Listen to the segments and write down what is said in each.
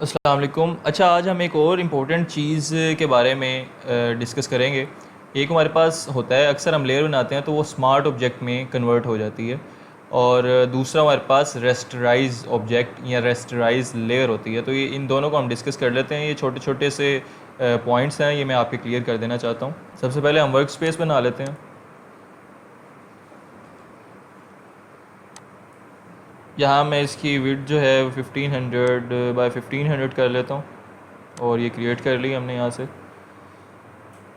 अस्सलाम वालेकुम। अच्छा, आज हम एक और इम्पोर्टेंट चीज़ के बारे में डिस्कस करेंगे। एक हमारे पास होता है, अक्सर हम लेयर बनाते हैं तो वो स्मार्ट ऑब्जेक्ट में कन्वर्ट हो जाती है, और दूसरा हमारे पास रेस्टराइज ऑब्जेक्ट या रेस्टराइज लेयर होती है। तो ये इन दोनों को हम डिस्कस कर लेते हैं। ये छोटे छोटे से पॉइंट्स हैं, ये मैं आपके क्लियर कर देना चाहता हूँ। सबसे पहले हम वर्क स्पेस बना लेते हैं। यहाँ मैं इसकी विड्थ जो है 1500 बाय 1500 कर लेता हूँ, और ये क्रिएट कर ली हमने यहाँ से।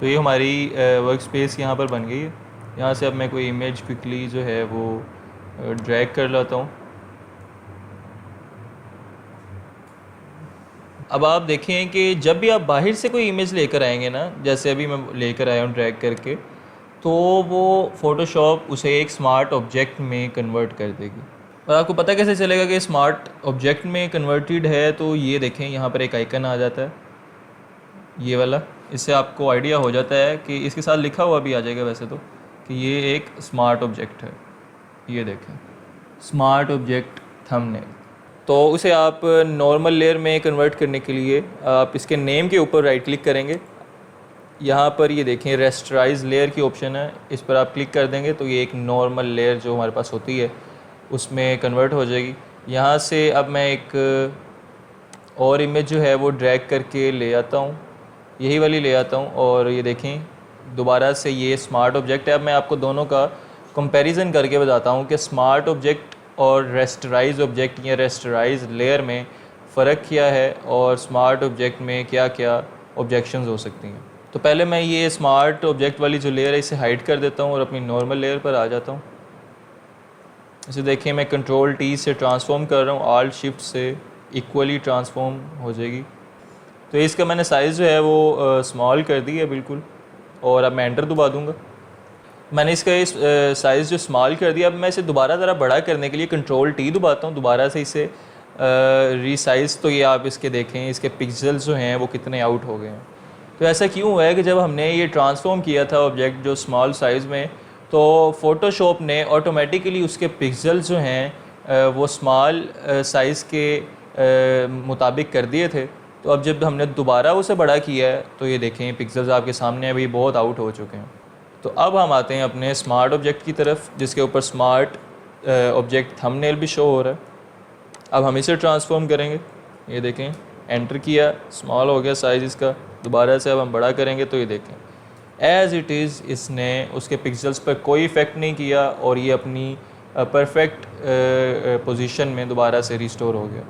तो ये हमारी वर्क स्पेस यहाँ पर बन गई है। यहाँ से अब मैं कोई इमेज क्विकली जो है वो ड्रैग कर लेता हूँ। अब आप देखें कि जब भी आप बाहर से कोई इमेज लेकर आएंगे ना, जैसे अभी मैं लेकर आया हूँ ड्रैग करके, तो वो फ़ोटोशॉप उसे एक स्मार्ट ऑब्जेक्ट में कन्वर्ट कर देगी। और आपको पता कैसे चलेगा कि स्मार्ट ऑब्जेक्ट में कन्वर्टेड है? तो ये देखें, यहाँ पर एक आइकन आ जाता है, ये वाला। इससे आपको आइडिया हो जाता है कि इसके साथ लिखा हुआ भी आ जाएगा वैसे तो, कि ये एक स्मार्ट ऑब्जेक्ट है। ये देखें, स्मार्ट ऑब्जेक्ट थंबनेल। तो उसे आप नॉर्मल लेयर में कन्वर्ट करने के लिए आप इसके नेम के ऊपर राइट क्लिक करेंगे। यहाँ पर ये देखें रेस्टराइज लेयर की ऑप्शन है, इस पर आप क्लिक कर देंगे तो ये एक नॉर्मल लेयर जो हमारे पास होती है उसमें कन्वर्ट हो जाएगी। यहाँ से अब मैं एक और इमेज जो है वो ड्रैग करके ले आता हूँ, यही वाली ले आता हूँ, और ये देखें दोबारा से ये स्मार्ट ऑब्जेक्ट है। अब मैं आपको दोनों का कंपैरिजन करके बताता हूँ कि स्मार्ट ऑब्जेक्ट और रेस्टराइज ऑब्जेक्ट या रेस्टराइज लेयर में फ़र्क क्या है, और स्मार्ट ऑब्जेक्ट में क्या क्या ऑब्जेक्शंस हो सकती हैं। तो पहले मैं ये स्मार्ट ऑब्जेक्ट वाली जो लेयर है इसे हाइड कर देता हूँ और अपनी नॉर्मल लेयर पर आ जाता हूँ। इसे देखिए मैं कंट्रोल टी से ट्रांसफॉर्म कर रहा हूँ, आल्ट शिफ्ट से इक्वली ट्रांसफॉर्म हो जाएगी। तो इसका मैंने साइज़ जो है वो स्मॉल कर दी है बिल्कुल, और अब मैं एंटर दबा दूँगा। मैंने इसका इस साइज़ जो स्मॉल कर दिया। अब मैं इसे दोबारा ज़रा बड़ा करने के लिए कंट्रोल टी दबाता हूँ, दोबारा से इसे रीसाइज़। तो ये आप इसके देखें, इसके पिक्सल्स जो हैं वो कितने आउट हो गए हैं। तो ऐसा क्यों हुआ है कि जब हमने ये ट्रांसफॉर्म किया था ऑब्जेक्ट जो स्मॉल साइज़ में, तो फ़ोटोशॉप ने ऑटोमेटिकली उसके पिक्सल्स जो हैं वो स्मॉल साइज़ के मुताबिक कर दिए थे। तो अब जब हमने दोबारा उसे बड़ा किया है तो ये देखें पिक्सल्स आपके सामने अभी बहुत आउट हो चुके हैं। तो अब हम आते हैं अपने स्मार्ट ऑब्जेक्ट की तरफ, जिसके ऊपर स्मार्ट ऑब्जेक्ट थंबनेल भी शो हो रहा है। अब हम इसे ट्रांसफॉर्म करेंगे, ये देखें एंटर किया, स्मॉल हो गया साइज़ इसका। दोबारा से अब हम बड़ा करेंगे तो ये देखें एज़ इट इज़ इसने उसके पिक्सल्स पर कोई इफ़ेक्ट नहीं किया, और ये अपनी परफेक्ट पोजीशन में दोबारा से रिस्टोर हो गया।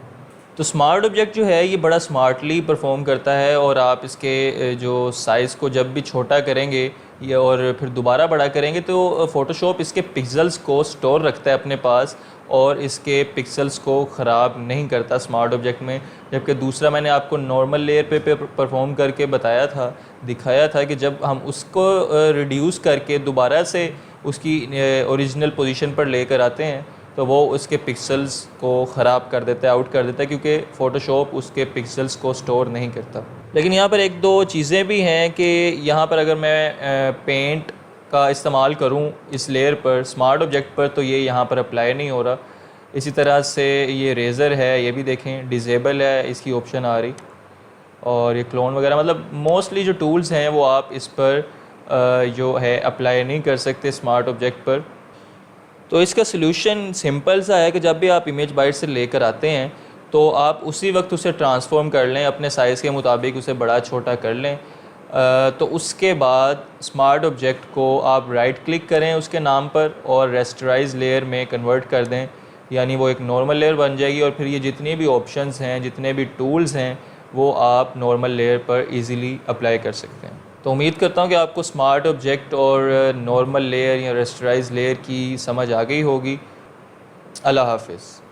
तो स्मार्ट ऑब्जेक्ट जो है ये बड़ा स्मार्टली परफॉर्म करता है, और आप इसके जो साइज़ को जब भी छोटा करेंगे या और फिर दोबारा बड़ा करेंगे तो फ़ोटोशॉप इसके पिक्सल्स को स्टोर रखता है अपने पास, और इसके पिक्सल्स को ख़राब नहीं करता स्मार्ट ऑब्जेक्ट में। जबकि दूसरा मैंने आपको नॉर्मल लेयर पे परफॉर्म करके बताया था, दिखाया था कि जब हम उसको रिड्यूस करके दोबारा से उसकी ओरिजिनल पोजीशन पर लेकर आते हैं तो वो उसके पिक्सल्स को ख़राब कर देता है, आउट कर देता है, क्योंकि फ़ोटोशॉप उसके पिक्सल्स को स्टोर नहीं करता। लेकिन यहाँ पर एक दो चीज़ें भी हैं कि यहाँ पर अगर मैं पेंट का इस्तेमाल करूँ इस लेयर पर, स्मार्ट ऑब्जेक्ट पर, तो ये यहाँ पर अप्लाई नहीं हो रहा। इसी तरह से ये रेज़र है, ये भी देखें डिज़ेबल है इसकी ऑप्शन आ रही, और ये क्लोन वगैरह, मतलब मोस्टली जो टूल्स हैं वो आप इस पर जो है अप्लाई नहीं कर सकते स्मार्ट ऑब्जेक्ट पर। तो इसका सलूशन सिंपल सा है कि जब भी आप इमेज बाइट से लेकर आते हैं तो आप उसी वक्त उसे ट्रांसफॉर्म कर लें, अपने साइज़ के मुताबिक उसे बड़ा छोटा कर लें। तो उसके बाद स्मार्ट ऑब्जेक्ट को आप राइट क्लिक करें उसके नाम पर और रेस्टराइज लेयर में कन्वर्ट कर दें, यानी वो एक नॉर्मल लेयर बन जाएगी, और फिर ये जितनी भी ऑप्शंस हैं, जितने भी टूल्स हैं, वो आप नॉर्मल लेयर पर इजीली अप्लाई कर सकते हैं। तो उम्मीद करता हूँ कि आपको स्मार्ट ऑब्जेक्ट और नॉर्मल लेयर या रेस्टराइज लेयर की समझ आ गई होगी। अल्लाह हाफ़िज़।